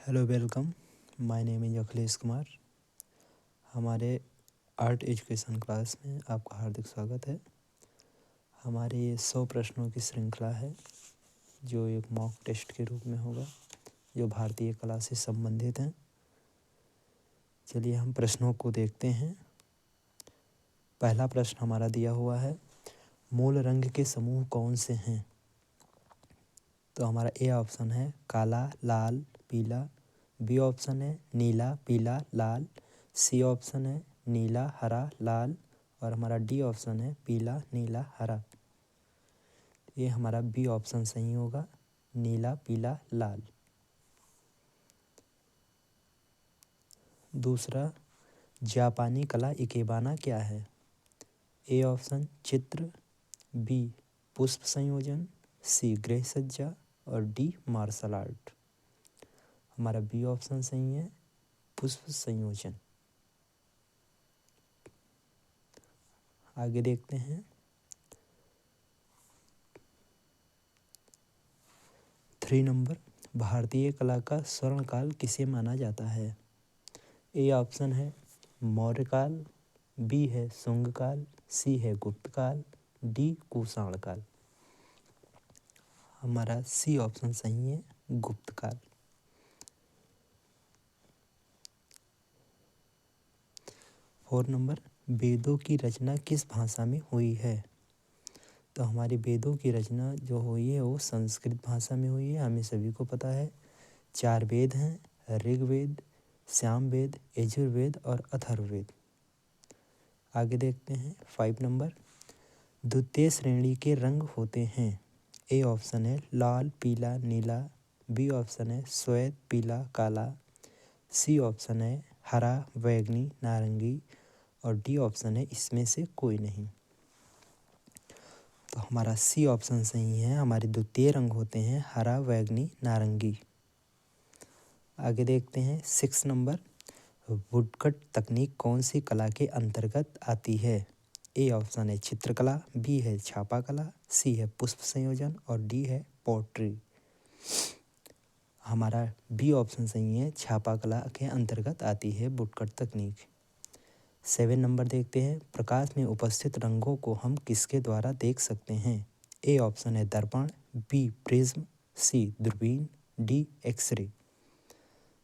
Hello welcome. My name is Akhilesh Kumar. हमारे art education class में आपका हार्दिक स्वागत है। हमारे ये 100 प्रश्नों की श्रृंखला है जो एक मॉक टेस्ट के रूप में होगा, जो भारतीय कला से संबंधित हैं। चलिए हम प्रश्नों को देखते हैं। पहला प्रश्न हमारा दिया हुआ है, मूल रंग के समूह कौन से हैं? तो हमारा ए ऑप्शन है काला, लाल, पीला। बी ऑप्शन है नीला, पीला, लाल। सी ऑप्शन है नीला, हरा, लाल। और हमारा डी ऑप्शन है पीला, नीला, हरा। ये हमारा बी ऑप्शन सही होगा, नीला, पीला, लाल। दूसरा, जापानी कला इकेबाना क्या है? ए ऑप्शन चित्र, बी पुष्प संयोजन, सी गृह सज्जा और डी मार्शल आर्ट। हमारा बी ऑप्शन सही है, पुष्प संयोजन। आगे देखते हैं। 3 नंबर, भारतीय कला का स्वर्णकाल किसे माना जाता है? ए ऑप्शन है मौर्य काल, बी है शुंग काल, सी है गुप्त काल, डी कुषाण काल। हमारा सी ऑप्शन सही है, गुप्त काल। 4 नंबर, वेदों की रचना किस भाषा में हुई है? तो हमारी वेदों की रचना जो हुई है वो संस्कृत भाषा में हुई है, हमें सभी को पता है। 4 वेद हैं, ऋग्वेद, सामवेद, यजुर्वेद और अथर्ववेद। आगे देखते हैं। 5 नंबर, द्वितीय श्रेणी के रंग होते हैं। ए ऑप्शन है लाल, पीला, नीला। बी ऑप्शन है श्वेत, पीला, काला। सी ऑप्शन है हरा, बैंगनी, नारंगी। और डी ऑप्शन है इसमें से कोई नहीं। तो हमारा सी ऑप्शन सही है, हमारे द्वितीय रंग होते हैं हरा, बैंगनी, नारंगी। आगे देखते हैं। 6 नंबर, वुडकट तकनीक कौन सी कला के अंतर्गत आती है? ए ऑप्शन है चित्रकला, बी है छापा कला, सी है पुष्प संयोजन और डी है पोट्री। हमारा बी ऑप्शन सही है, छापा कला के अंतर्गत आती है वुडकट तकनीक। 7 नंबर देखते हैं, प्रकाश में उपस्थित रंगों को हम किसके द्वारा देख सकते हैं? ए ऑप्शन है दर्पण, बी प्रिज्म, सी दूरबीन, डी एक्सरे।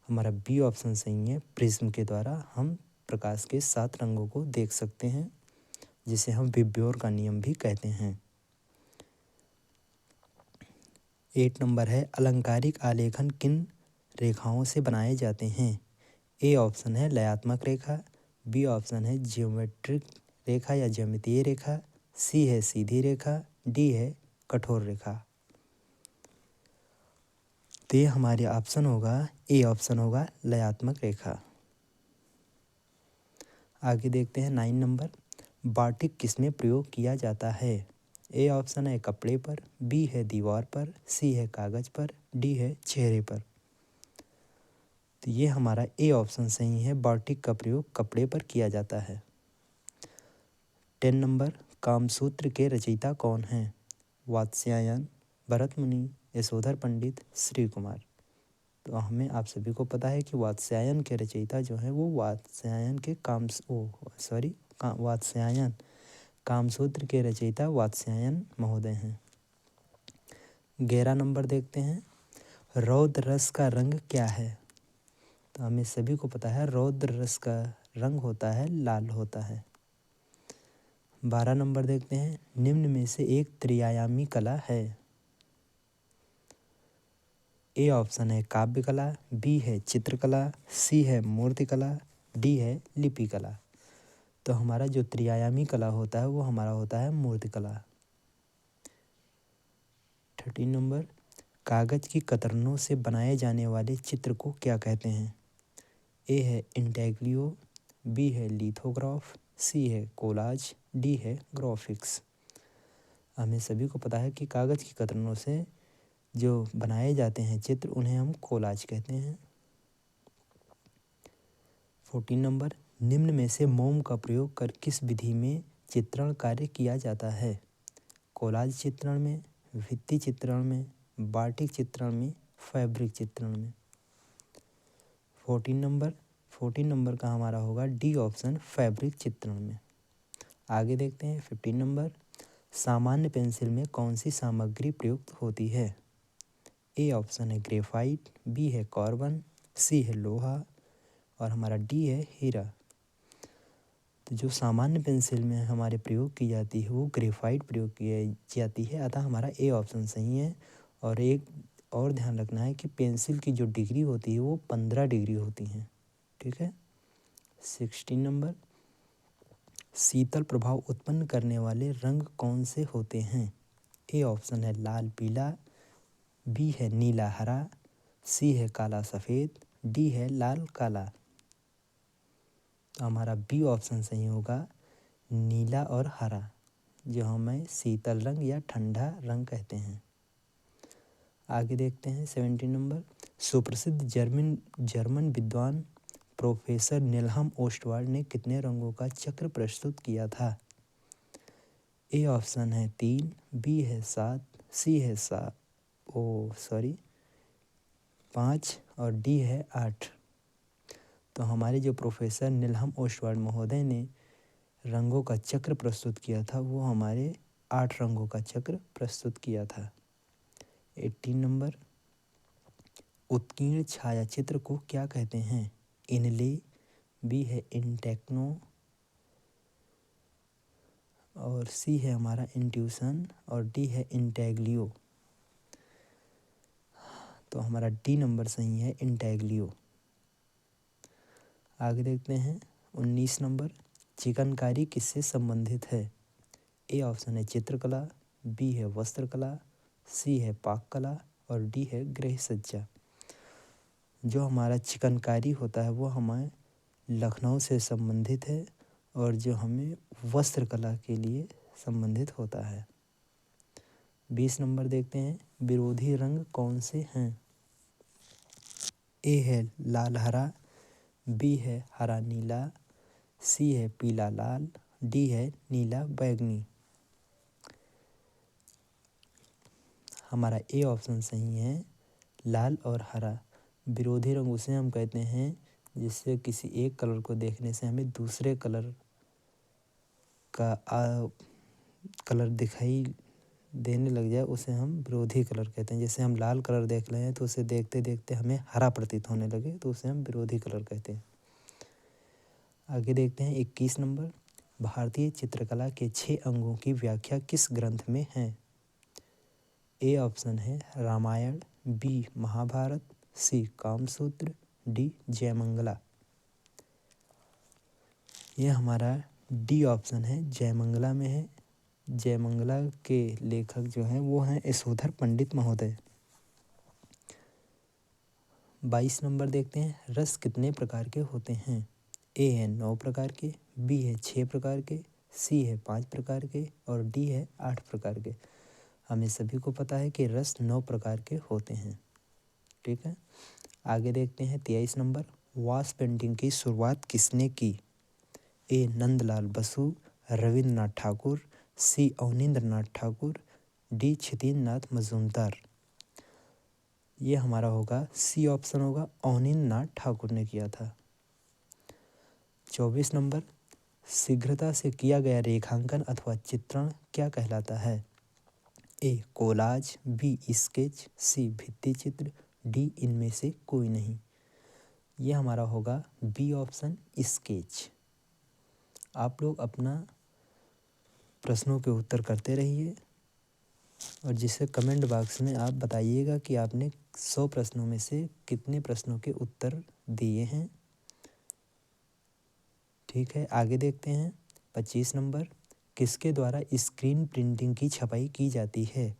हमारा बी ऑप्शन सही है, प्रिज्म के द्वारा हम प्रकाश के 7 रंगों को देख सकते हैं, जिसे हम विब्योर का नियम भी कहते हैं। 8 नंबर है, अलंकारिक आलेखन किन रेखाओं से बनाए जाते हैं? ए ऑप्शन है लयात्मक रेखा, बी ऑप्शन है जियोमेट्रिक रेखा या ज्यामितीय रेखा, सी है सीधी रेखा, डी है कठोर रेखा। तो ये हमारे ऑप्शन होगा, ए ऑप्शन होगा लयात्मक रेखा। आगे देखते हैं। 9 नंबर, बाटिक किसमें प्रयोग किया जाता है? ए ऑप्शन है कपड़े पर, बी है दीवार पर, सी है कागज पर, डी है चेहरे पर। तो ये हमारा ए ऑप्शन सही है, बाटिक का प्रयोग कपड़े पर किया जाता है। 10 नंबर, कामसूत्र के रचयिता कौन हैं? वात्स्यायन, भरत मुनि, यशोधर पंडित, श्री कुमार। तो हमें आप सभी को पता है कि वात्स्यायन के रचयिता जो हैं वो वात्स्यायन कामसूत्र के रचयिता वात्स्यायन महोदय हैं। 11 नंबर देखते हैं, रौद्र रस का रंग क्या है? तो हमें सभी को पता है रौद्र रस का रंग होता है लाल होता है। 12 नंबर देखते हैं, निम्न में से एक त्रिआयामी कला है। ए ऑप्शन है काव्य कला, बी है चित्रकला, सी है मूर्तिकला, डी है लिपि कला। तो हमारा जो त्रिआयामी कला होता है वो हमारा होता है मूर्तिकला। 13 नंबर, कागज की कतरनों से बनाए जाने वाले चित्र को क्या कहते हैं? ए है इंटेग्लियो, बी है लिथोग्राफ, सी है कोलाज, डी है ग्राफिक्स। हमें सभी को पता है कि कागज की कतरनों से जो बनाए जाते हैं चित्र उन्हें हम कोलाज कहते हैं। 14 नंबर, निम्न में से मोम का प्रयोग कर किस विधि में चित्रण कार्य किया जाता है? कोलाज चित्रण में, भित्ति चित्रण में, बाटिक चित्रण में, फैब्रिक चित्रण में। 14 नंबर का हमारा होगा डी ऑप्शन फैब्रिक चित्रण में। आगे देखते हैं 15 नंबर, सामान्य पेंसिल में कौन सी सामग्री प्रयुक्त होती है? ए ऑप्शन है ग्रेफाइट, बी है कार्बन, सी है लोहा और हमारा डी है हीरा। तो जो सामान्य पेंसिल में हमारे प्रयोग की जाती है वो ग्रेफाइट प्रयोग की जाती है, अतः हमारा ए ऑप्शन सही है। और एक और ध्यान रखना है कि पेंसिल की जो डिग्री होती है वो 15 डिग्री होती हैं। ठीक है। 16 नंबर, शीतल प्रभाव उत्पन्न करने वाले रंग कौन से होते हैं? ए ऑप्शन है लाल पीला, बी है नीला हरा, सी है काला सफ़ेद, डी है लाल काला। तो हमारा बी ऑप्शन सही होगा, नीला और हरा, जो हमें शीतल रंग या ठंडा रंग कहते हैं। आगे देखते हैं 17 नंबर, सुप्रसिद्ध जर्मन विद्वान प्रोफेसर निल्हम ओस्टवाल्ड ने कितने रंगों का चक्र प्रस्तुत किया था? ए ऑप्शन है 3, बी है 7, सी है 5 और डी है 8। तो हमारे जो प्रोफेसर निल्हम ओस्टवाल्ड महोदय ने रंगों का चक्र प्रस्तुत किया था वो हमारे 8 रंगों का चक्र प्रस्तुत किया था। 18 नंबर, उत्कीर्ण छायाचित्र को क्या कहते हैं? इनले, बी है इंटेक्नो और सी है हमारा इंट्यूशन और डी है इंटेग्लियो। तो हमारा डी नंबर सही है, इंटेग्लियो। आगे देखते हैं 19 नंबर, चिकनकारी किससे संबंधित है? ए ऑप्शन है चित्रकला, बी है वस्त्रकला, सी है पाककला और डी है गृह सज्जा। जो हमारा चिकनकारी होता है वो हमें लखनऊ से संबंधित है और जो हमें वस्त्रकला के लिए संबंधित होता है। 20 नंबर देखते हैं, विरोधी रंग कौन से हैं? ए है लाल हरा, बी है हरा नीला, सी है पीला लाल, डी है नीला बैगनी। हमारा ए ऑप्शन सही है, लाल और हरा। विरोधी रंग उसे हम कहते हैं जिससे किसी एक कलर को देखने से हमें दूसरे कलर का कलर दिखाई देने लग जाए उसे हम विरोधी कलर कहते हैं। जैसे हम लाल कलर देख रहे हैं तो उसे देखते देखते हमें हरा प्रतीत होने लगे तो उसे हम विरोधी कलर कहते हैं। आगे देखते हैं 21 नंबर, भारतीय चित्रकला के 6 अंगों की व्याख्या किस ग्रंथ में है? ए ऑप्शन है रामायण, बी महाभारत, सी कामसूत्र, डी जयमंगला। ये हमारा डी ऑप्शन है, जयमंगला में है। जयमंगला के लेखक जो हैं वो हैं यशोधर पंडित महोदय। 22 नंबर देखते हैं, रस कितने प्रकार के होते हैं? ए है 9 प्रकार के, बी है 6 प्रकार के, सी है 5 प्रकार के और डी है 8 प्रकार के। हमें सभी को पता है कि रस 9 प्रकार के होते हैं। ठीक है। आगे देखते हैं 23 नंबर, वाश पेंटिंग की शुरुआत किसने की? ए नंदलाल बसु, रविंद्रनाथ ठाकुर, सी अवनींद्रनाथ ठाकुर, डी क्षितिज मजूमदार। ये हमारा होगा सी ऑप्शन होगा, अवनींद्रनाथ ठाकुर ने किया था। 24 नंबर, शीघ्रता से किया गया रेखांकन अथवा चित्रण क्या कहलाता है? ए कोलाज, बी स्केच, सी भित्ति चित्र, डी इनमें से कोई नहीं। ये हमारा होगा बी ऑप्शन स्केच। आप लोग अपना प्रश्नों के उत्तर करते रहिए और जिससे कमेंट बॉक्स में आप बताइएगा कि आपने 100 प्रश्नों में से कितने प्रश्नों के उत्तर दिए हैं। ठीक है। आगे देखते हैं 25 नंबर, किसके द्वारा स्क्रीन प्रिंटिंग की छपाई की जाती है?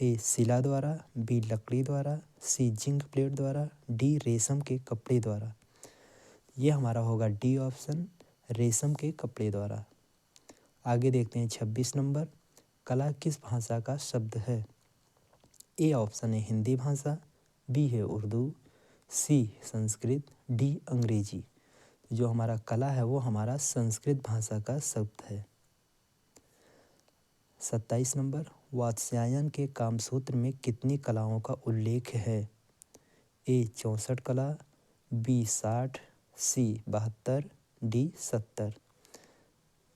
ए शिला द्वारा, बी लकड़ी द्वारा, सी जिंक प्लेट द्वारा, डी रेशम के कपड़े द्वारा। ये हमारा होगा डी ऑप्शन, रेशम के कपड़े द्वारा। आगे देखते हैं 26 नंबर, कला किस भाषा का शब्द है? ए ऑप्शन है हिंदी भाषा, बी है उर्दू, सी संस्कृत, डी अंग्रेजी। जो हमारा कला है वो हमारा संस्कृत भाषा का शब्द है। 27 नंबर, वात्स्यायन के कामसूत्र में कितनी कलाओं का उल्लेख है? ए 64 कला, बी 60, सी 72, डी 70।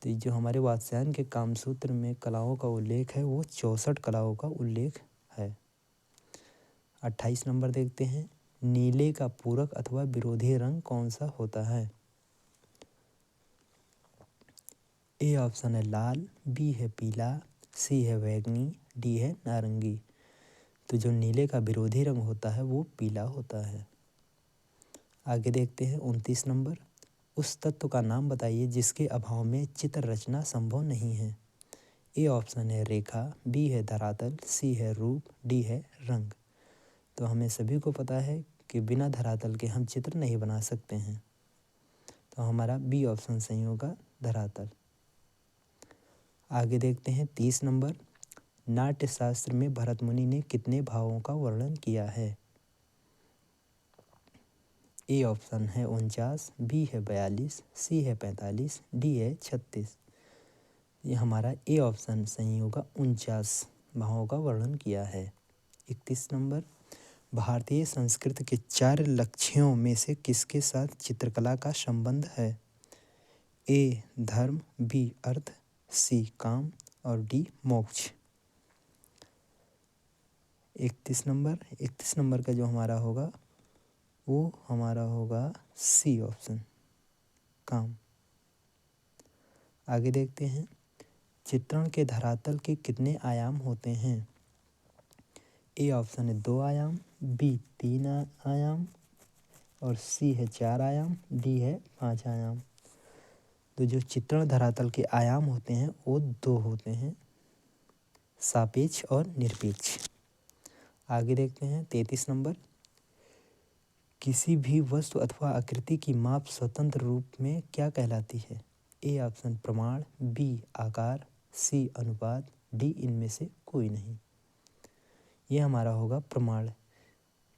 तो जो हमारे वात्स्यायन के कामसूत्र में कलाओं का उल्लेख है वो 64 कलाओं का उल्लेख है। 28 नंबर देखते हैं, नीले का पूरक अथवा विरोधी रंग कौन सा होता है? ए ऑप्शन है लाल, बी है पीला, सी है बैंगनी, डी है नारंगी। तो जो नीले का विरोधी रंग होता है वो पीला होता है। आगे देखते हैं 29 नंबर, उस तत्व का नाम बताइए जिसके अभाव में चित्र रचना संभव नहीं है। ए ऑप्शन है रेखा, बी है धरातल, सी है रूप, डी है रंग। तो हमें सभी को पता है कि बिना धरातल के हम चित्र नहीं बना सकते हैं, तो हमारा बी ऑप्शन सही होगा, धरातल। आगे देखते हैं 30 नंबर, नाट्य शास्त्र में भरत मुनि ने कितने भावों का वर्णन किया है? ए ऑप्शन है 49, बी है 42, सी है 45, डी है 36। ये हमारा ए ऑप्शन सही होगा, 49 भावों का वर्णन किया है। 31 नंबर, भारतीय संस्कृति के 4 लक्ष्यों में से किसके साथ चित्रकला का संबंध है? ए धर्म, बी अर्थ, सी काम और डी मोक्ष। 31 नंबर का जो हमारा होगा वो हमारा होगा सी ऑप्शन, काम। आगे देखते हैं, चित्रण के धरातल के कितने आयाम होते हैं? ए ऑप्शन है 2 आयाम, बी 3 आयाम और सी है 4 आयाम, डी है 5 आयाम। तो जो चित्रण धरातल के आयाम होते हैं वो 2 होते हैं, सापेक्ष और निरपेक्ष। आगे देखते हैं 33 नंबर, किसी भी वस्तु अथवा आकृति की माप स्वतंत्र रूप में क्या कहलाती है? ए ऑप्शन प्रमाण, बी आकार, सी अनुपात, डी इनमें से कोई नहीं। ये हमारा होगा प्रमाण।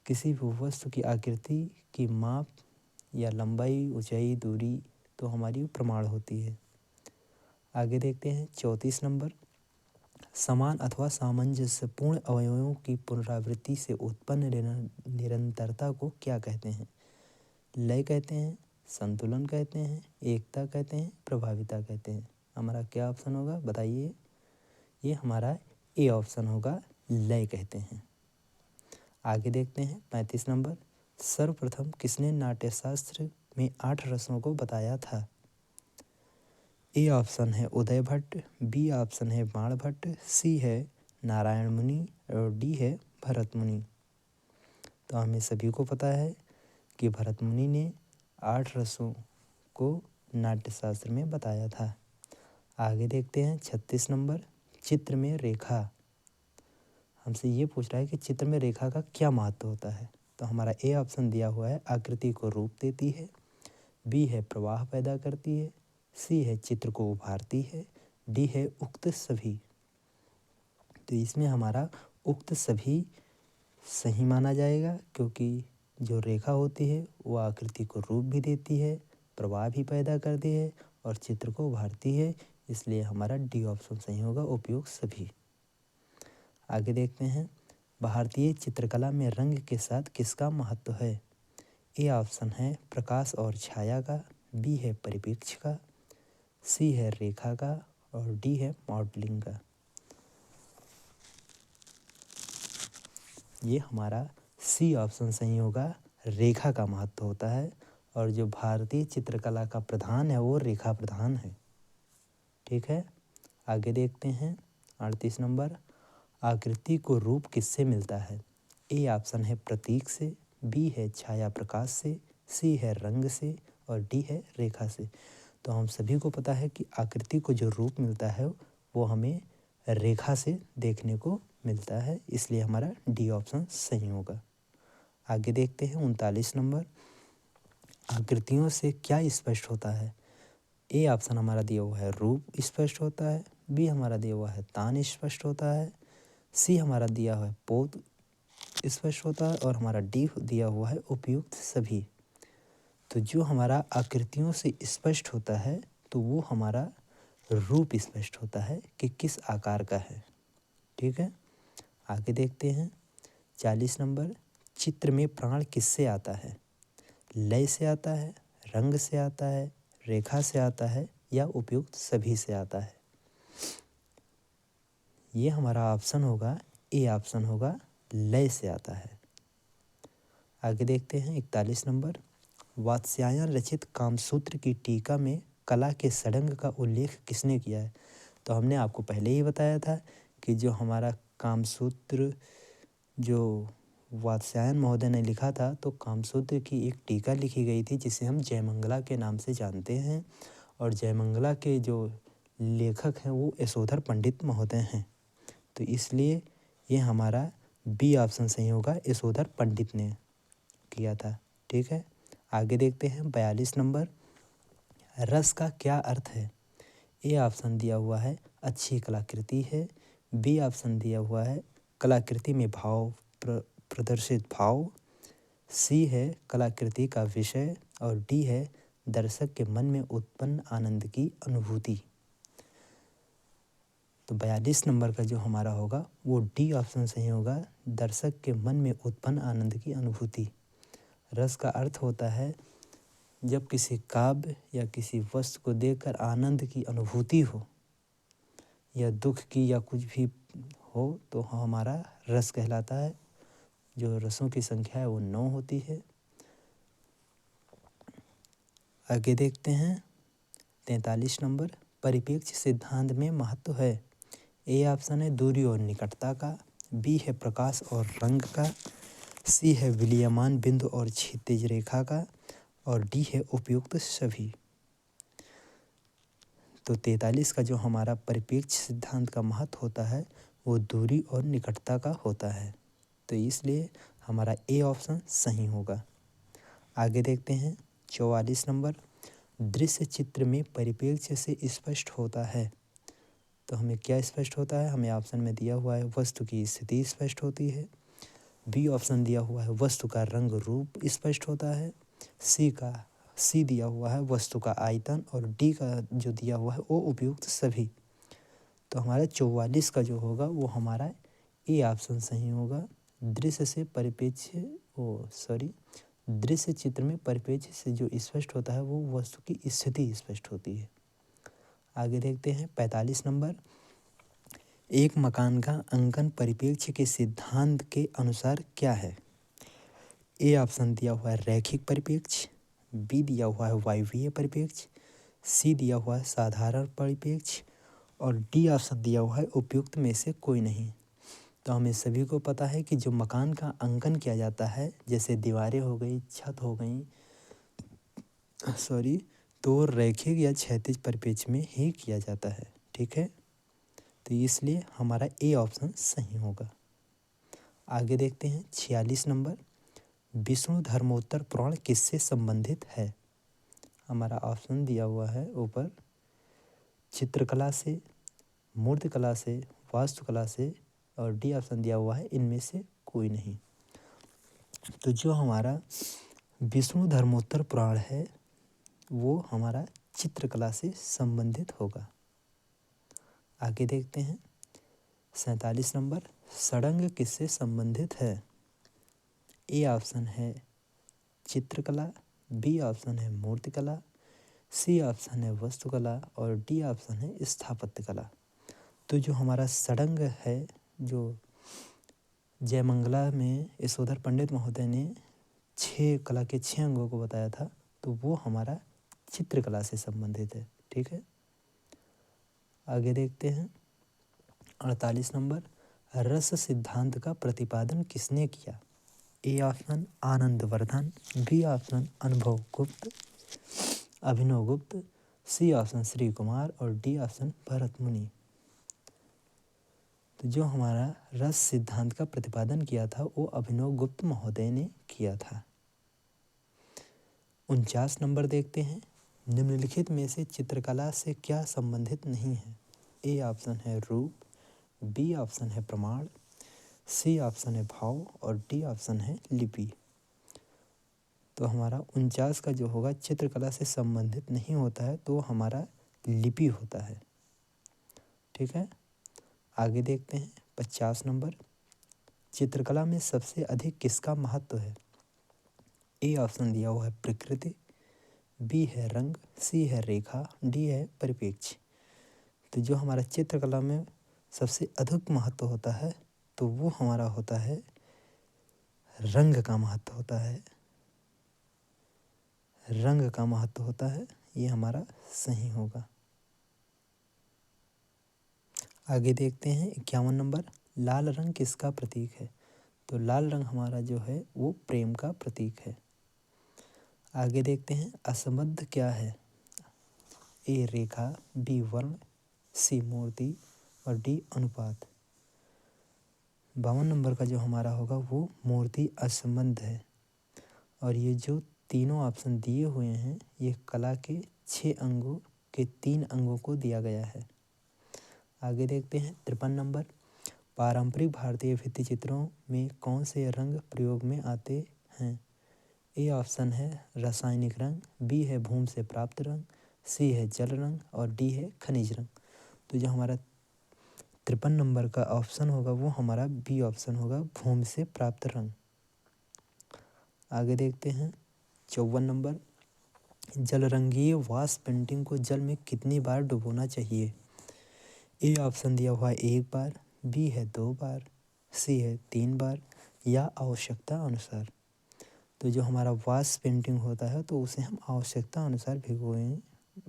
किसी भी वस्तु की आकृति की माप या लंबाई, ऊंचाई, दूरी तो हमारी प्रमाण होती है। आगे देखते हैं 34 नंबर, समान अथवा सामंजस्यपूर्ण अवयवों की पुनरावृत्ति से उत्पन्न निरंतरता को क्या कहते हैं? लय कहते हैं, संतुलन कहते हैं, एकता कहते हैं, प्रभाविता कहते हैं। हमारा क्या ऑप्शन होगा बताइए? ये हमारा ए ऑप्शन होगा, लय कहते हैं। आगे देखते हैं 35 नंबर, सर्वप्रथम किसने नाट्यशास्त्र में 8 रसों को बताया था? ए ऑप्शन है उदय भट्ट, बी ऑप्शन है बाण भट्ट, सी है नारायण मुनि और डी है भरत मुनि। तो हमें सभी को पता है कि भरत मुनि ने 8 रसों को नाट्यशास्त्र में बताया था। आगे देखते हैं 36 नंबर, चित्र में रेखा। हमसे ये पूछ रहा है कि चित्र में रेखा का क्या महत्व होता है? तो हमारा ए ऑप्शन दिया हुआ है आकृति को रूप देती है, बी है प्रवाह पैदा करती है, सी है चित्र को उभारती है, डी है उक्त सभी। तो इसमें हमारा उक्त सभी सही माना जाएगा, क्योंकि जो रेखा होती है वो आकृति को रूप भी देती है, प्रवाह भी पैदा करती है और चित्र को उभारती है, इसलिए हमारा डी ऑप्शन सही होगा, उपयोग सभी। आगे देखते हैं, भारतीय चित्रकला में रंग के साथ किसका महत्व है? ए ऑप्शन है प्रकाश और छाया का, बी है परिप्रेक्ष्य का, सी है रेखा का और डी है मॉडलिंग का। ये हमारा सी ऑप्शन सही होगा, रेखा का महत्व होता है और जो भारतीय चित्रकला का प्रधान है वो रेखा प्रधान है। ठीक है, आगे देखते हैं 38 नंबर, आकृति को रूप किससे मिलता है? ए ऑप्शन है प्रतीक से, बी है छाया प्रकाश से, सी है रंग से और डी है रेखा से। तो हम सभी को पता है कि आकृति को जो रूप मिलता है वो हमें रेखा से देखने को मिलता है, इसलिए हमारा डी ऑप्शन सही होगा। आगे देखते हैं 39 नंबर, आकृतियों से क्या स्पष्ट होता है? ए ऑप्शन हमारा दिया हुआ है रूप स्पष्ट होता है, बी हमारा दिया हुआ है तान स्पष्ट होता है, सी हमारा दिया हुआ है पोत स्पष्ट होता है और हमारा डी दिया हुआ है उपयुक्त सभी। तो जो हमारा आकृतियों से स्पष्ट होता है तो वो हमारा रूप स्पष्ट होता है कि किस आकार का है। ठीक है, आगे देखते हैं 40 नंबर, चित्र में प्राण किससे आता है? लय से आता है, रंग से आता है, रेखा से आता है या उपयुक्त सभी से आता है? ये हमारा ऑप्शन होगा, ए ऑप्शन होगा, लय से आता है। आगे देखते हैं 41 नंबर। वात्स्यायन रचित कामसूत्र की टीका में कला के षडंग का उल्लेख किसने किया है? तो हमने आपको पहले ही बताया था कि जो हमारा कामसूत्र जो वात्स्यायन महोदय ने लिखा था, तो कामसूत्र की एक टीका लिखी गई थी जिसे हम जयमंगला के नाम से जानते हैं, और जयमंगला के जो लेखक हैं वो यशोधर पंडित महोदय हैं। तो इसलिए ये हमारा बी ऑप्शन सही होगा, यशोधर पंडित ने किया था। ठीक है, आगे देखते हैं 42 नंबर। रस का क्या अर्थ है? ए ऑप्शन दिया हुआ है अच्छी कलाकृति है, बी ऑप्शन दिया हुआ है कलाकृति में प्रदर्शित भाव, सी है कलाकृति का विषय, और डी है दर्शक के मन में उत्पन्न आनंद की अनुभूति। तो 42 नंबर का जो हमारा होगा वो डी ऑप्शन सही होगा, दर्शक के मन में उत्पन्न आनंद की अनुभूति। रस का अर्थ होता है जब किसी काव्य या किसी वस्तु को देखकर आनंद की अनुभूति हो, या दुख की या कुछ भी हो, तो हमारा रस कहलाता है। जो रसों की संख्या है वो 9 होती है। आगे देखते हैं 43 नंबर। परिप्रेक्ष्य सिद्धांत में महत्व है। ए ऑप्शन है दूरी और निकटता का, बी है प्रकाश और रंग का, सी है विलीयमान बिंदु और क्षैतिज रेखा का, और डी है उपयुक्त सभी। तो 43 का जो हमारा परिप्रेक्ष्य सिद्धांत का महत्व होता है वो दूरी और निकटता का होता है। तो इसलिए हमारा ए ऑप्शन सही होगा। आगे देखते हैं 44 नंबर। दृश्य चित्र में परिप्रेक्ष्य से स्पष्ट होता है। तो हमें क्या स्पष्ट होता है? हमें ऑप्शन में दिया हुआ है वस्तु की स्थिति स्पष्ट होती है, बी ऑप्शन दिया हुआ है वस्तु का रंग रूप स्पष्ट होता है, सी दिया हुआ है वस्तु का आयतन, और डी का जो दिया हुआ है वो उपयुक्त सभी। तो हमारा 44 का जो होगा वो हमारा ए ऑप्शन सही होगा। दृश्य चित्र में परिप्रेक्ष्य से जो स्पष्ट होता है वो वस्तु की स्थिति स्पष्ट होती है। आगे देखते हैं 45 नंबर। एक मकान का अंकन परिप्रेक्ष्य के सिद्धांत के अनुसार क्या है? ए ऑप्शन दिया हुआ है रैखिक परिप्रेक्ष्य, बी दिया हुआ है वायवीय परिप्रेक्ष्य, सी दिया हुआ है साधारण परिप्रेक्ष्य, और डी ऑप्शन दिया हुआ है उपयुक्त में से कोई नहीं। तो हमें सभी को पता है कि जो मकान का अंकन किया जाता है, जैसे दीवारें हो गई, छत हो गई, तो रैखिक या क्षैतिज परिप्रेक्ष्य में ही किया जाता है। ठीक है, तो इसलिए हमारा ए ऑप्शन सही होगा। आगे देखते हैं 46 नंबर। विष्णु धर्मोत्तर पुराण किससे संबंधित है? हमारा ऑप्शन दिया हुआ है ऊपर, चित्रकला से, मूर्तिकला से, वास्तुकला से, और डी ऑप्शन दिया हुआ है इनमें से कोई नहीं। तो जो हमारा विष्णु धर्मोत्तर पुराण है वो हमारा चित्रकला से संबंधित होगा। आगे देखते हैं 47 नंबर। षडंग किससे संबंधित है? ए ऑप्शन है चित्रकला, बी ऑप्शन है मूर्तिकला, सी ऑप्शन है वास्तुकला, और डी ऑप्शन है स्थापत्य कला। तो जो हमारा षडंग है, जो जयमंगला में यशोधर पंडित महोदय ने 6 कला के 6 अंगों को बताया था, तो वो हमारा चित्रकला से संबंधित है। ठीक है, आगे देखते हैं 48 नंबर। रस सिद्धांत का प्रतिपादन किसने किया? A option Anandavardhan, B option Abhinav Gupta, C option Shri Kumar, और डी ऑप्शन भरत मुनि। तो जो हमारा रस सिद्धांत का प्रतिपादन किया था वो अभिनव गुप्त महोदय ने किया था। 49 नंबर देखते हैं। निम्नलिखित में से चित्रकला से क्या संबंधित नहीं है? ए ऑप्शन है रूप, बी ऑप्शन है प्रमाण, सी ऑप्शन है भाव, और डी ऑप्शन है लिपि। तो हमारा 49 का जो होगा चित्रकला से संबंधित नहीं होता है, तो हमारा लिपि होता है। ठीक है, आगे देखते हैं 50 नंबर। चित्रकला में सबसे अधिक किसका महत्व है? ए ऑप्शन दिया हुआ है प्रकृति, बी है रंग, सी है रेखा, डी है परिप्रेक्ष्य। तो जो हमारा चित्रकला में सबसे अधिक महत्व होता है तो वो हमारा होता है रंग का महत्व होता है, रंग का महत्व होता है, ये हमारा सही होगा। आगे देखते हैं 51 नंबर, लाल रंग किसका प्रतीक है? तो लाल रंग हमारा जो है वो प्रेम का प्रतीक है। आगे देखते हैं असंबद्ध क्या है? ए रेखा, बी वर्ण, सी मूर्ति और डी अनुपात। 52 नंबर का जो हमारा होगा वो मूर्ति असंबद्ध है। और ये जो तीनों ऑप्शन दिए हुए हैं ये कला के 6 अंगों के 3 अंगों को दिया गया है। आगे देखते हैं 53 नंबर, पारंपरिक भारतीय भित्ति चित्रों में कौन से रंग प्रयोग में आते हैं? ए ऑप्शन है रासायनिक रंग, बी है भूमि से प्राप्त रंग, सी है जल रंग और डी है खनिज रंग। तो जो हमारा 53 नंबर का ऑप्शन होगा वो हमारा बी ऑप्शन होगा, भूमि से प्राप्त रंग। आगे देखते हैं 54 नंबर, जल रंगीय वाश पेंटिंग को जल में कितनी बार डुबोना चाहिए? ए ऑप्शन दिया हुआ है 1 बार, बी है 2 बार, सी है 3 बार या आवश्यकता अनुसार। तो जो हमारा वाश पेंटिंग होता है तो उसे हम आवश्यकता अनुसार भिगोए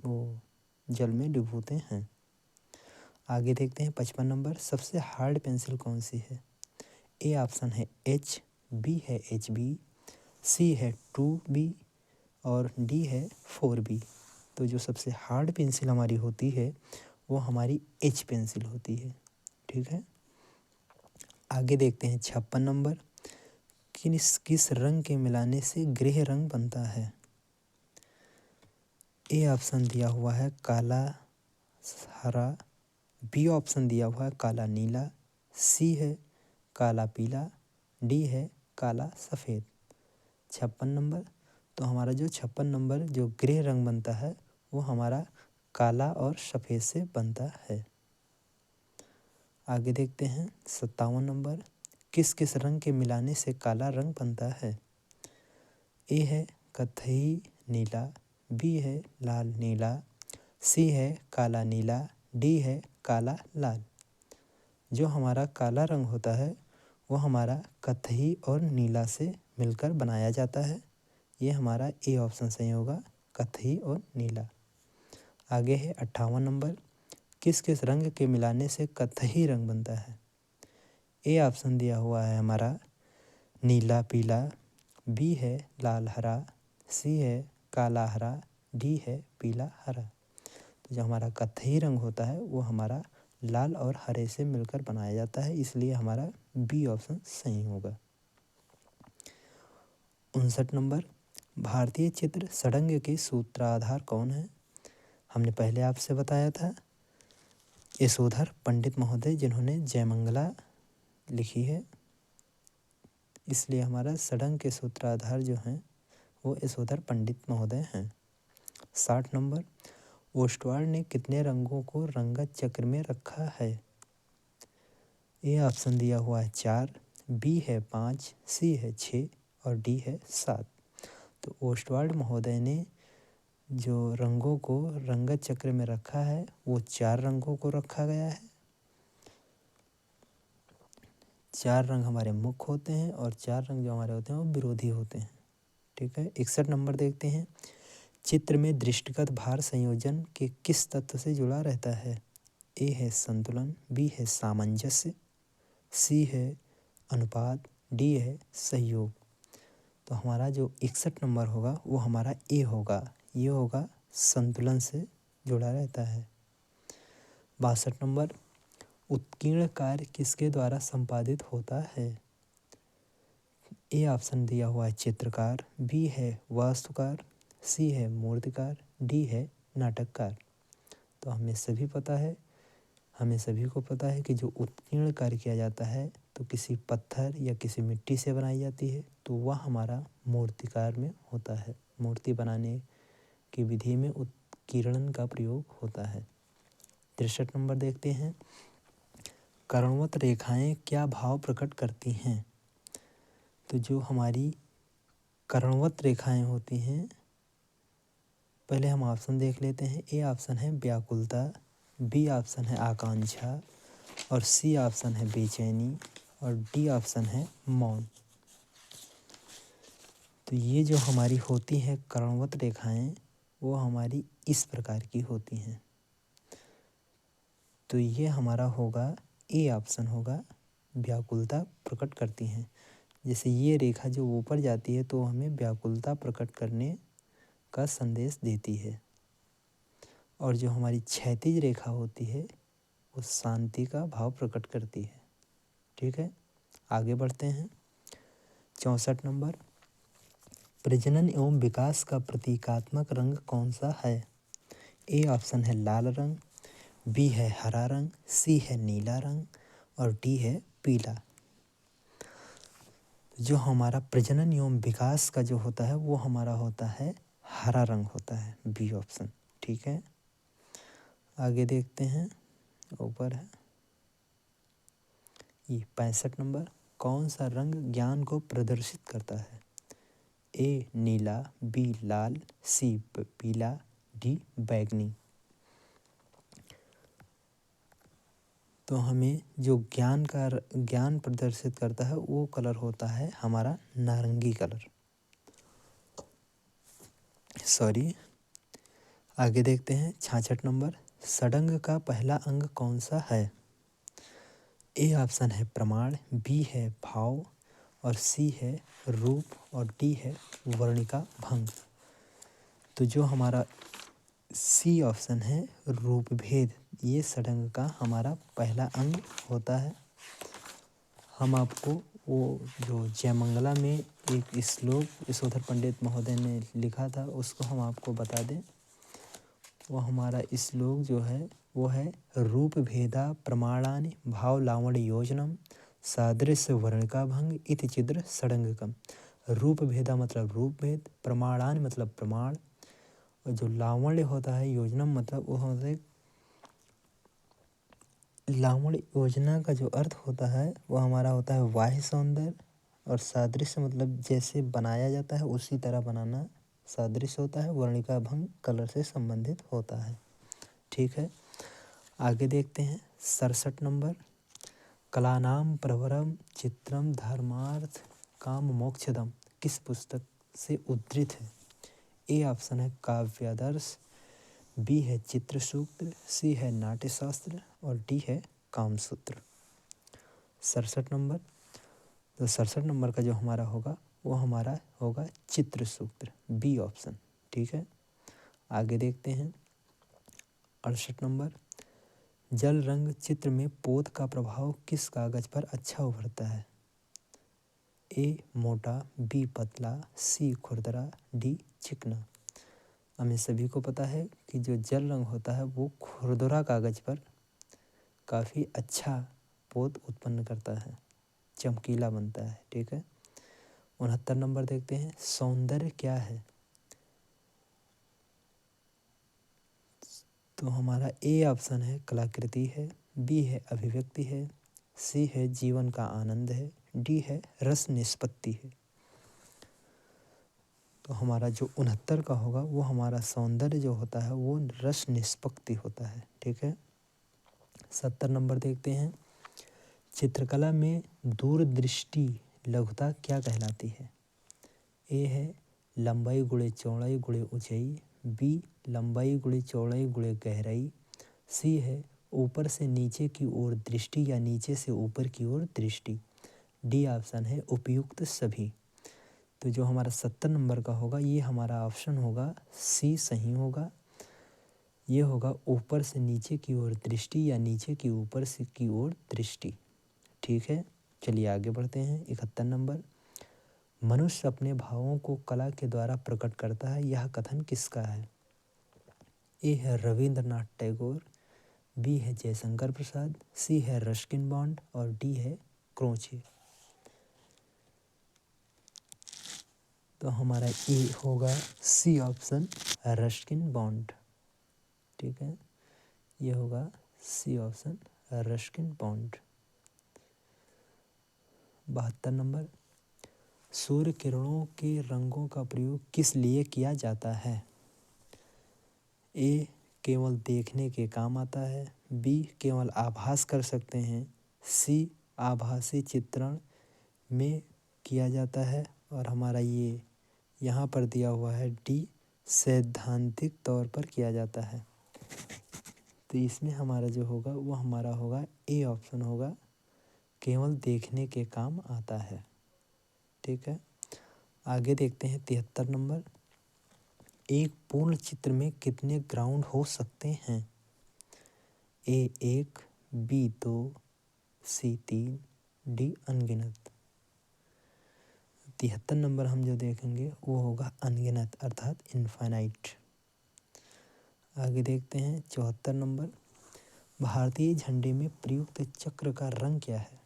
वो जल में डुबोते हैं। आगे देखते हैं 55 नंबर, सबसे हार्ड पेंसिल कौन सी है? ए ऑप्शन है एच, बी है HB, सी है 2B और डी है 4B। तो जो सबसे हार्ड पेंसिल हमारी होती है वो हमारी एच पेंसिल होती है। ठीक है। आगे देखते हैं 56 नंबर, किस रंग के मिलाने से गृह रंग बनता है? ए ऑप्शन दिया हुआ है काला हरा, बी ऑप्शन दिया हुआ है काला नीला, सी है काला पीला, डी है काला सफ़ेद। 56 नंबर, तो हमारा जो 56 नंबर जो गृह रंग बनता है वो हमारा काला और सफ़ेद से बनता है। आगे देखते हैं 57 नंबर, किस किस रंग के मिलाने से काला रंग बनता है? ए है कत्थई नीला, बी है लाल नीला, सी है काला नीला, डी है काला लाल। जो हमारा काला रंग होता है वो हमारा कत्थई और नीला से मिलकर बनाया जाता है। ये हमारा ए ऑप्शन सही होगा, कत्थई और नीला। आगे है 58 नंबर, किस किस रंग के मिलाने से कत्थई रंग बनता है? ए ऑप्शन दिया हुआ है हमारा नीला पीला, बी है लाल हरा, सी है काला हरा, डी है पीला हरा। तो जो हमारा कत्थई रंग होता है वो हमारा लाल और हरे से मिलकर बनाया जाता है, इसलिए हमारा बी ऑप्शन सही होगा। 59 नंबर, भारतीय चित्र षडंग के सूत्राधार कौन है? हमने पहले आपसे बताया था यशोधर पंडित महोदय जिन्होंने जयमंगला लिखी है, इसलिए हमारा षडंग के सूत्राधार जो हैं वो यशोधर पंडित महोदय हैं। 60 नंबर, ओस्टवाल्ड ने कितने रंगों को रंगत चक्र में रखा है? ए ऑप्शन दिया हुआ है 4, बी है 5, सी है 6 और डी है 7। तो ओस्टवाल्ड महोदय ने जो रंगों को रंगत चक्र में रखा है वो 4 रंगों को रखा गया है। 4 रंग हमारे मुख्य होते हैं और 4 रंग जो हमारे होते हैं वो विरोधी होते हैं। ठीक है। 61 नंबर देखते हैं, चित्र में दृष्टिगत भार संयोजन के किस तत्व से जुड़ा रहता है? ए है संतुलन, बी है सामंजस्य, सी है अनुपात, डी है सहयोग। तो हमारा जो 61 नंबर होगा वो हमारा ए होगा, ये होगा संतुलन से जुड़ा रहता है। 62 नंबर, उत्कीर्ण कार्य किसके द्वारा संपादित होता है? ए ऑप्शन दिया हुआ है चित्रकार, बी है वास्तुकार, सी है मूर्तिकार, डी है नाटककार। तो हमें सभी को पता है कि जो उत्कीर्ण कार्य किया जाता है तो किसी पत्थर या किसी मिट्टी से बनाई जाती है तो वह हमारा मूर्तिकार में होता है। मूर्ति बनाने की विधि में उत्कीर्णन का प्रयोग होता है। 63 नंबर देखते हैं, कर्णवत रेखाएं क्या भाव प्रकट करती हैं? तो जो हमारी करणवत रेखाएं होती हैं, पहले हम ऑप्शन देख लेते हैं। ए ऑप्शन है व्याकुलता, बी ऑप्शन है आकांक्षा, और सी ऑप्शन है बेचैनी, और डी ऑप्शन है मौन। तो ये जो हमारी होती हैं करणवत रेखाएं, वो हमारी इस प्रकार की होती हैं। तो ये हमारा होगा, ए ऑप्शन होगा, व्याकुलता प्रकट करती हैं। जैसे ये रेखा जो ऊपर जाती है तो हमें व्याकुलता प्रकट करने का संदेश देती है, और जो हमारी क्षैतिज रेखा होती है वो शांति का भाव प्रकट करती है। ठीक है, आगे बढ़ते हैं। 64 नंबर, प्रजनन एवं विकास का प्रतीकात्मक रंग कौन सा है? ए ऑप्शन है लाल रंग, बी है हरा रंग, सी है नीला रंग, और डी है पीला। जो हमारा प्रजनन एवं विकास का जो होता है वो हमारा होता है हरा रंग होता है, बी ऑप्शन। ठीक है, आगे देखते हैं। ऊपर है ये 65 नंबर, कौन सा रंग ज्ञान को प्रदर्शित करता है? ए नीला, बी लाल, सी पीला, डी बैगनी। तो हमें जो ज्ञान प्रदर्शित करता है वो कलर होता है हमारा नारंगी कलर। सॉरी, आगे देखते हैं। 66 नंबर, षडंग का पहला अंग कौन सा है? ए ऑप्शन है प्रमाण, बी है भाव, और सी है रूप, और डी है वर्णिका भंग। तो जो हमारा सी ऑप्शन है रूप भेद, ये षडंग का हमारा पहला अंग होता है। हम आपको वो जो जयमंगला में एक श्लोक यशोधर पंडित महोदय ने लिखा था उसको हम आपको बता दें। वो हमारा श्लोक जो है वो है, रूप भेदा प्रमाणानि भाव लावण्य योजनम सादृश्य वर्णिका भंग इति चिद्र षडंगकम। रूप भेदा मतलब रूप भेद, प्रमाणानि मतलब प्रमाण, और जो लावण्य होता है योजनम मतलब वो होता है, लावण्य योजना का जो अर्थ होता है वो हमारा होता है बाह्य सौंदर्य, और सादृश्य मतलब जैसे बनाया जाता है उसी तरह बनाना सादृश्य होता है। वर्णिका भंग कलर से संबंधित होता है। ठीक है, आगे देखते हैं। 67 नंबर, कलानाम प्रवरम चित्रम धर्मार्थ काम मोक्षदम किस पुस्तक से उद्धृत है? ए ऑप्शन है काव्यादर्श, बी है चित्र सूत्र, सी है नाट्यशास्त्र, और डी है कामसूत्र। 67 नंबर, तो 67 नंबर का जो हमारा होगा वो हमारा होगा चित्र सूत्र, बी ऑप्शन। ठीक है, आगे देखते हैं। 68 नंबर, जल रंग चित्र में पोत का प्रभाव किस कागज पर अच्छा उभरता है? ए मोटा, बी पतला, सी खुरदरा, डी चिकना। हमें सभी को पता है कि जो जल रंग होता है वो खुरदरा कागज पर काफ़ी अच्छा पोत उत्पन्न करता है, चमकीला बनता है। ठीक है, 69 नंबर देखते हैं। सौंदर्य क्या है? तो हमारा ए ऑप्शन है कलाकृति है, बी है अभिव्यक्ति है, सी है जीवन का आनंद है, डी है रस निष्पत्ति है। तो हमारा जो 69 का होगा वो हमारा सौंदर्य जो होता है वो रस निष्पत्ति होता है। ठीक है, 70 नंबर देखते हैं। चित्रकला में दूरदृष्टि लघुता क्या कहलाती है? ए है लंबाई गुणे चौड़ाई गुणे ऊंचाई, बी लंबाई गुणे चौड़ाई गुणे गहराई, सी है ऊपर से नीचे की ओर दृष्टि या नीचे से ऊपर की ओर दृष्टि, डी ऑप्शन है उपयुक्त सभी। तो जो हमारा 70 नंबर का होगा ये हमारा ऑप्शन होगा सी सही होगा। ये होगा ऊपर से नीचे की ओर दृष्टि या नीचे की ऊपर से की ओर दृष्टि। ठीक है, चलिए आगे बढ़ते हैं। 71 नंबर, मनुष्य अपने भावों को कला के द्वारा प्रकट करता है, यह कथन किसका है? ए है रविंद्रनाथ टैगोर, बी है जयशंकर प्रसाद, सी है रस्किन बॉन्ड, और डी है क्रोचे। तो हमारा ए होगा सी ऑप्शन रस्किन बॉन्ड। ठीक है, ये होगा C option Ruskin Bond. 72 number, सूर्य किरणों के रंगों का प्रयोग किस लिए किया जाता है? ए केवल देखने के काम आता है, बी केवल आभास कर सकते हैं, सी आभासी चित्रण में किया जाता है और हमारा ये यहाँ पर दिया हुआ है डी सैद्धांतिक तौर पर किया जाता है। तो इसमें हमारा जो होगा वो हमारा होगा ए ऑप्शन होगा, केवल देखने के काम आता है। ठीक है, आगे देखते हैं 73 नंबर। एक पूर्ण चित्र में कितने ग्राउंड हो सकते हैं? ए 1, बी 2, सी 3, डी अनगिनत। 73 नंबर हम जो देखेंगे वो होगा अनगिनत अर्थात इनफाइनाइट। आगे देखते हैं 74 नंबर। भारतीय झंडे में प्रयुक्त चक्र का रंग क्या है?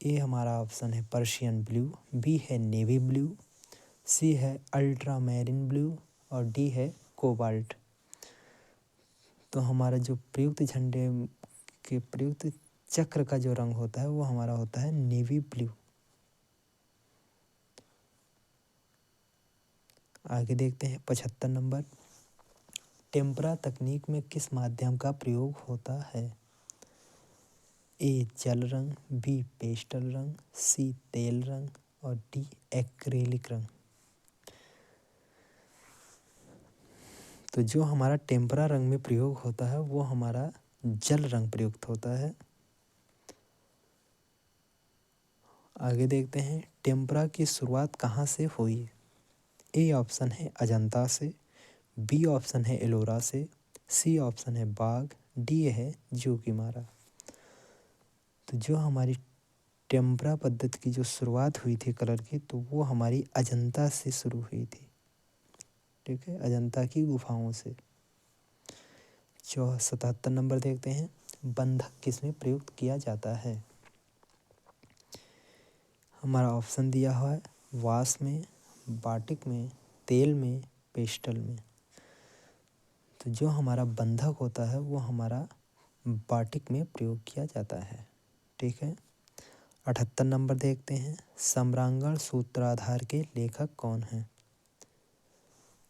ए हमारा ऑप्शन है पर्शियन ब्लू, बी है नेवी ब्लू, सी है अल्ट्रा मैरिन ब्लू और डी है कोबाल्ट। तो हमारा जो प्रयुक्त झंडे के प्रयुक्त चक्र का जो रंग होता है वो हमारा होता है नेवी ब्लू। आगे देखते हैं 75 नंबर। टेम्परा तकनीक में किस माध्यम का प्रयोग होता है? ए जल रंग, बी पेस्टल रंग, सी तेल रंग और डी एक्रेलिक रंग। तो जो हमारा टेम्परा रंग में प्रयोग होता है वो हमारा जल रंग प्रयुक्त होता है। आगे देखते हैं टेम्परा की शुरुआत कहाँ से हुई? ए ऑप्शन है अजंता से, बी ऑप्शन है एलोरा से, सी ऑप्शन है बाग, डी है जोगीमारा। तो जो हमारी टेम्परा पद्धति की जो शुरुआत हुई थी कलर की, तो वो हमारी अजंता से शुरू हुई थी। ठीक है, अजंता की गुफाओं से। 77 नंबर देखते हैं। बंधक किसमें प्रयुक्त किया जाता है? हमारा ऑप्शन दिया हुआ है वास में, बाटिक में, तेल में, पेस्टल में। तो जो हमारा बंधक होता है वो हमारा बाटिक में प्रयोग किया जाता है। ठीक है, 78 नंबर देखते हैं। सम्रांगण सूत्राधार के लेखक कौन हैं?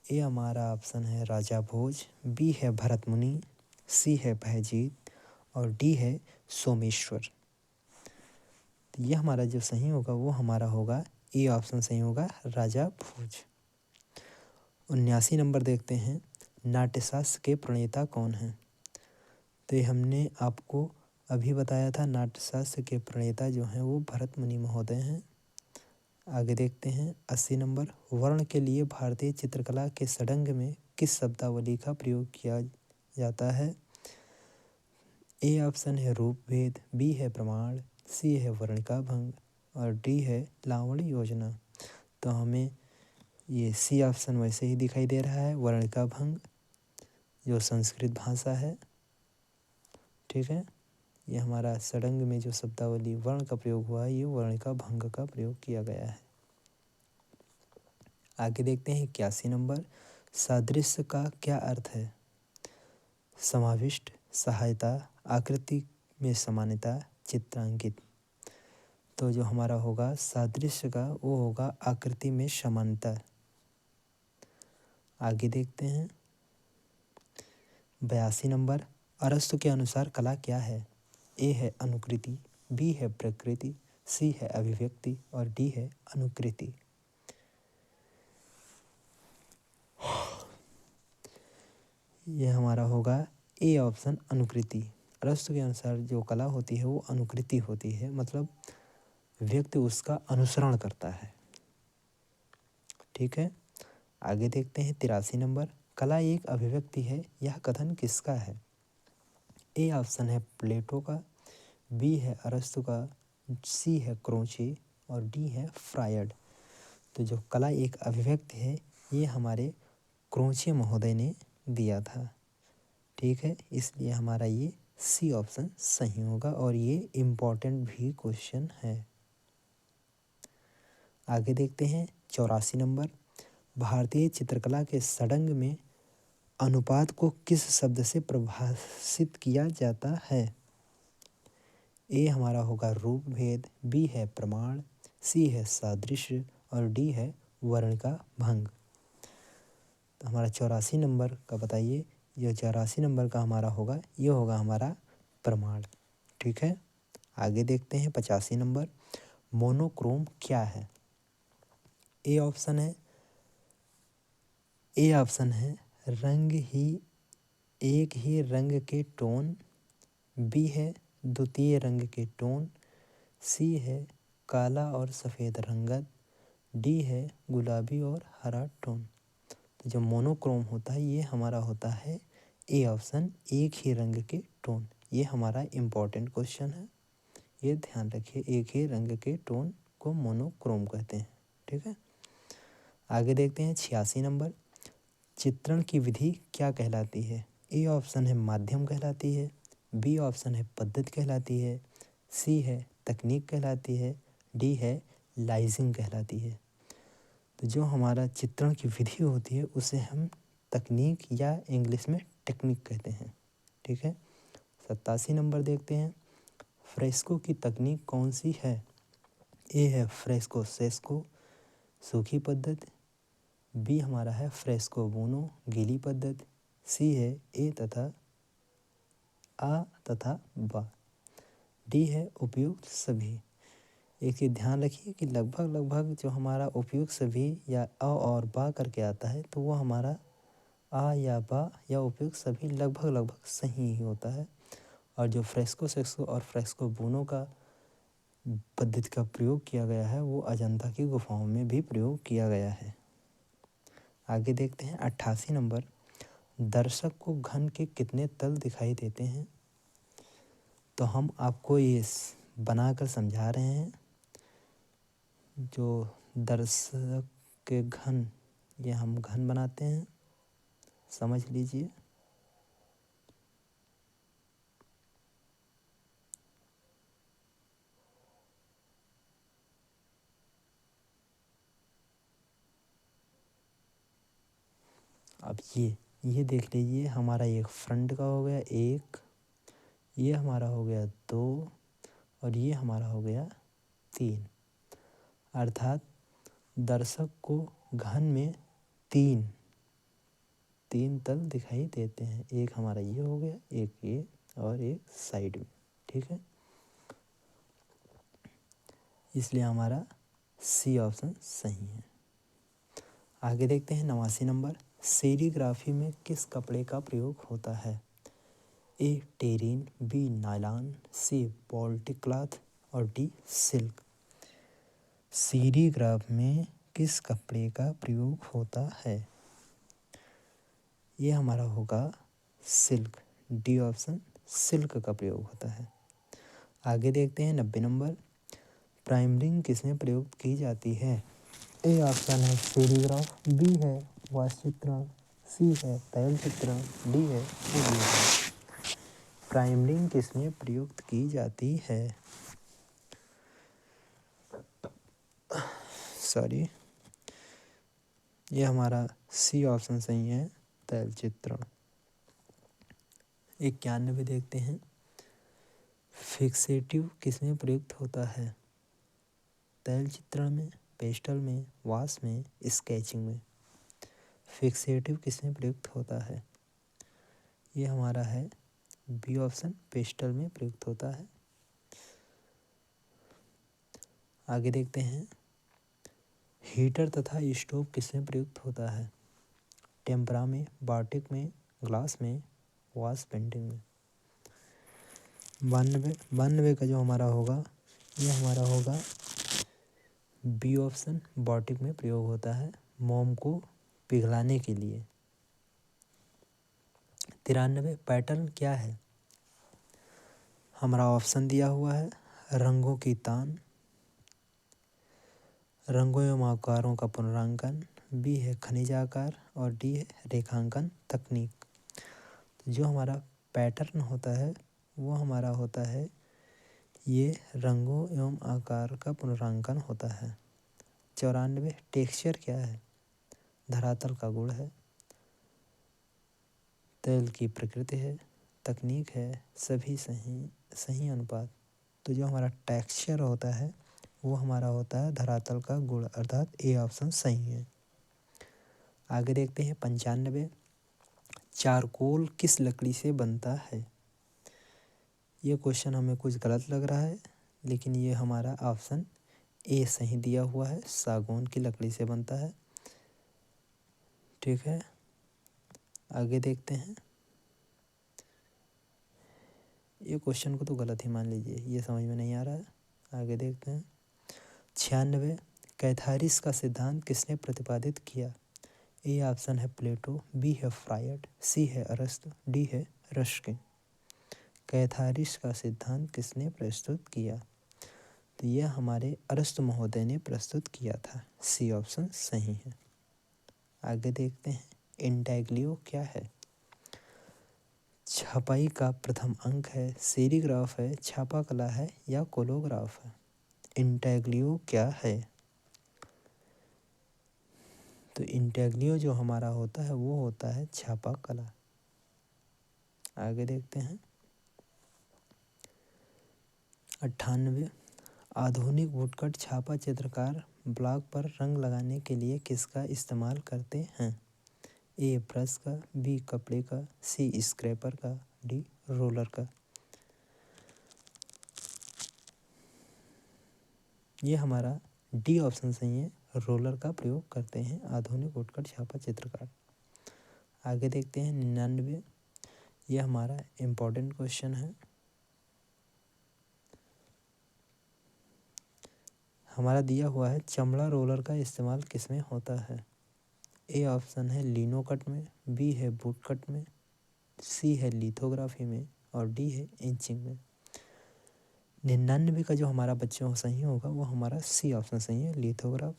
ए हमारा ऑप्शन है राजा भोज, बी है भरत मुनि, सी है भयजीत और डी है सोमेश्वर। तो ये हमारा जो सही होगा वो हमारा होगा ए ऑप्शन सही होगा राजा भोज। 79 नंबर देखते हैं। नाट्यशास्त्र के प्रणेता कौन हैं? तो ये हमने आपको अभी बताया था, नाट्यशास्त्र के प्रणेता जो हैं वो भरत मुनि महोदय हैं। आगे देखते हैं 80 नंबर। वर्ण के लिए भारतीय चित्रकला के षडंग में किस शब्दावली का प्रयोग किया जाता है? ए ऑप्शन है रूप भेद, बी है प्रमाण, सी है वर्ण का भंग और डी है लावण्य योजना। तो हमें ये सी ऑप्शन वैसे ही दिखाई दे रहा है, वर्ण का भंग, जो संस्कृत भाषा है। ठीक है, ये हमारा षडंग में जो शब्दावली वर्ण का प्रयोग हुआ है ये वर्ण का भंग का प्रयोग किया गया है। आगे देखते हैं 81 नंबर। सादृश्य का क्या अर्थ है? समाविष्ट, सहायता, आकृति में समानता, चित्रांकित। तो जो हमारा होगा सादृश्य का वो होगा आकृति में समानता। आगे देखते हैं 82 नंबर। अरस्तु के अनुसार कला क्या है? ए है अनुकृति, बी है प्रकृति, सी है अभिव्यक्ति और डी है अनुकृति। ये हमारा होगा ए ऑप्शन अनुकृति। अरस्तु के अनुसार जो कला होती है वो अनुकृति होती है, मतलब व्यक्ति उसका अनुसरण करता है। ठीक है, आगे देखते हैं 83 नंबर। कला एक अभिव्यक्ति है, यह कथन किसका है? ए ऑप्शन है प्लेटो का, बी है अरस्तु का, सी है क्रोचे और डी है फ्रायड। तो जो कला एक अभिव्यक्ति है ये हमारे क्रोचे महोदय ने दिया था। ठीक है, इसलिए हमारा ये सी ऑप्शन सही होगा और ये इम्पोर्टेंट भी क्वेश्चन है। आगे देखते हैं 84 नंबर। भारतीय चित्रकला के षडंग में अनुपात को किस शब्द से परिभाषित किया जाता है? ए हमारा होगा रूप भेद, बी है प्रमाण, सी है सादृश्य और डी है वर्ण का भंग। तो हमारा 84 नंबर का बताइए, जो 84 नंबर का हमारा होगा ये होगा हमारा प्रमाण। ठीक है, आगे देखते हैं 85 नंबर। मोनोक्रोम क्या है? ए ऑप्शन है रंग ही एक ही रंग के टोन। बी है द्वितीय रंग के टोन। सी है काला और सफ़ेद रंगत। डी है गुलाबी और हरा टोन। तो जो मोनोक्रोम होता है ये हमारा होता है ए ऑप्शन, एक ही रंग के टोन। ये हमारा इम्पोर्टेंट क्वेश्चन है, ये ध्यान रखिए, एक ही रंग के टोन को मोनोक्रोम कहते हैं। ठीक है, आगे देखते हैं 86 नंबर। चित्रण की विधि क्या कहलाती है? ए ऑप्शन है माध्यम कहलाती है। बी ऑप्शन है पद्धति कहलाती है। सी है तकनीक कहलाती है। डी है लाइजिंग कहलाती है। तो जो हमारा चित्रण की विधि होती है उसे हम तकनीक या इंग्लिश में टेक्निक कहते हैं। ठीक है, 87 नंबर देखते हैं। फ्रेस्को की तकनीक कौन सी है? ए है फ्रेस्को सेस्को सूखी पद्धति। बी हमारा है फ्रेस्को बोनो गीली पद्धति। सी है ए तथा आ तथा बा। डी है उपयुक्त सभी। एक चीज़ ध्यान रखिए कि लगभग जो हमारा उपयुक्त सभी या अ और बा करके आता है तो वो हमारा आ या बा या उपयुक्त सभी लगभग सही ही होता है। और जो फ्रेस्को सेस्को और फ्रेस्को बोनो का पद्धति का प्रयोग किया गया है वो अजंता की गुफाओं में भी प्रयोग किया गया है। आगे देखते हैं 88 नंबर। दर्शक को घन के कितने तल दिखाई देते हैं? तो हम आपको ये बनाकर समझा रहे हैं। जो दर्शक के घन, ये हम घन बनाते हैं, समझ लीजिए। अब ये देख लीजिए, हमारा एक फ्रंट का हो गया एक, ये हमारा हो गया दो और ये हमारा हो गया तीन। अर्थात दर्शक को घन में तीन तल दिखाई देते हैं। एक हमारा ये हो गया, एक ये और एक साइड में। ठीक है, इसलिए हमारा सी ऑप्शन सही है। आगे देखते हैं 89 नंबर। सेरीग्राफी में किस कपड़े का प्रयोग होता है? ए टेरिन, बी नायलॉन, सी बाल्टिक क्लॉथ और डी सिल्क। सेरीग्राफ में किस कपड़े का प्रयोग होता है? ये हमारा होगा सिल्क। डी ऑप्शन, सिल्क का प्रयोग होता है। आगे देखते हैं 90 नंबर। प्राइमरिंग किसमें प्रयुक्त की जाती है? ए ऑप्शन है सेरीग्राफ, बी है वास्तु चित्रण, सी है तैल चित्रण, डी है उद्योग। प्राइमरिंग किसमें प्रयुक्त की जाती है? सॉरी, ये हमारा सी ऑप्शन सही है, तैल चित्रण। 91 देखते हैं। फिक्सेटिव किसमें प्रयुक्त होता है? तैल चित्रण में, पेस्टल में, वाश में, स्केचिंग में। फिक्सेटिव किसमें प्रयुक्त होता है? ये हमारा है बी ऑप्शन, पेस्टल में प्रयुक्त होता है। आगे देखते हैं। हीटर तथा स्टोव किसमें प्रयुक्त होता है? टेम्परा में, बाटिक में, ग्लास में, वाश पेंटिंग में। 92 का जो हमारा होगा ये हमारा होगा बी ऑप्शन, बाटिक में प्रयोग होता है मोम को पिघलाने के लिए। 93 पैटर्न क्या है? हमारा ऑप्शन दिया हुआ है रंगों की तान, रंगों एवं आकारों का पुनरांकन, बी है खनिजाकार और डी है रेखांकन तकनीक। जो हमारा पैटर्न होता है वो हमारा होता है ये रंगों एवं आकार का पुनरांकन होता है। 94 टेक्सचर क्या है? धरातल का गुण है, तैल की प्रकृति है, तकनीक है, सभी सही अनुपात। तो जो हमारा टेक्सचर होता है वो हमारा होता है धरातल का गुण, अर्थात ए ऑप्शन सही है। आगे देखते हैं 95। चारकोल किस लकड़ी से बनता है? ये क्वेश्चन हमें कुछ गलत लग रहा है, लेकिन ये हमारा ऑप्शन ए सही दिया हुआ है, सागौन की लकड़ी से बनता है। ठीक है, आगे देखते हैं। ये क्वेश्चन को तो गलत ही मान लीजिए, ये समझ में नहीं आ रहा है। आगे देखते हैं 96। कैथारिस का सिद्धांत किसने प्रतिपादित किया? ए ऑप्शन है प्लेटो, बी है फ्रायड, सी है अरस्तु, डी है रस्किन। कैथारिस का सिद्धांत किसने प्रस्तुत किया? तो यह हमारे अरस्तु महोदय ने प्रस्तुत किया था, सी ऑप्शन सही है। आगे देखते हैं इंटैग्लियो क्या है? छपाई का प्रथम अंक है, सेरीग्राफ है, छापा कला है या कोलोग्राफ है? इंटैग्लियो क्या है? तो इंटैग्लियो जो हमारा होता है वो होता है छापा कला। आगे देखते हैं 98। आधुनिक वुडकट छापा चित्रकार ब्लॉक पर रंग लगाने के लिए किसका इस्तेमाल करते हैं? ए ब्रश का, बी कपड़े का, सी स्क्रैपर का, डी रोलर का। ये हमारा डी ऑप्शन सही है, रोलर का प्रयोग करते हैं आधुनिक वुडकट छापा चित्रकार। आगे देखते हैं 99। यह हमारा इम्पोर्टेंट क्वेश्चन है। हमारा दिया हुआ है चमड़ा रोलर का इस्तेमाल किसमें होता है? ए ऑप्शन है लिनो कट में, बी है बूट कट में, सी है लिथोग्राफी में और डी है इंचिंग में। 99 का जो हमारा बच्चों सही होगा वो हमारा सी ऑप्शन सही है, लिथोग्राफ।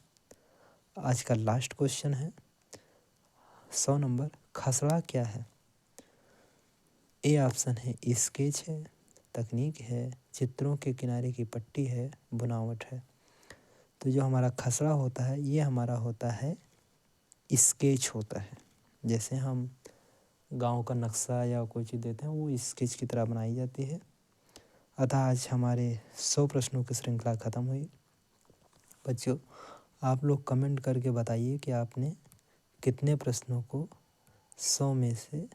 आज का लास्ट क्वेश्चन है 100 नंबर। खसड़ा क्या है? ए ऑप्शन है स्केच है, तकनीक है, चित्रों के किनारे की पट्टी है, बनावट है। तो जो हमारा खसड़ा होता है ये हमारा होता है स्केच होता है। जैसे हम गांव का नक्शा या कोई चीज़ देते हैं वो स्केच की तरह बनाई जाती है। अतः आज हमारे 100 प्रश्नों की श्रृंखला ख़त्म हुई। बच्चों, आप लोग कमेंट करके बताइए कि आपने कितने प्रश्नों को 100 में से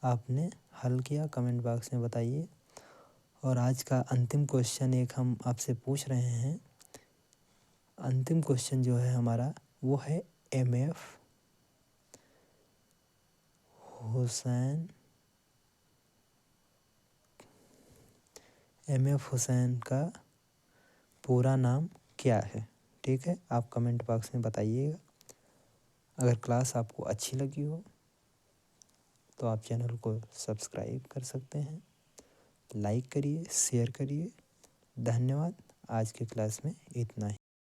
आपने हल किया, कमेंट बॉक्स में बताइए। और आज का अंतिम क्वेश्चन एक हम आपसे पूछ रहे हैं। अंतिम क्वेश्चन जो है हमारा वो है एम.एफ. हुसैन का पूरा नाम क्या है? ठीक है, आप कमेंट बॉक्स में बताइएगा। अगर क्लास आपको अच्छी लगी हो तो आप चैनल को सब्सक्राइब कर सकते हैं, लाइक करिए, शेयर करिए। धन्यवाद। आज की क्लास में इतना ही।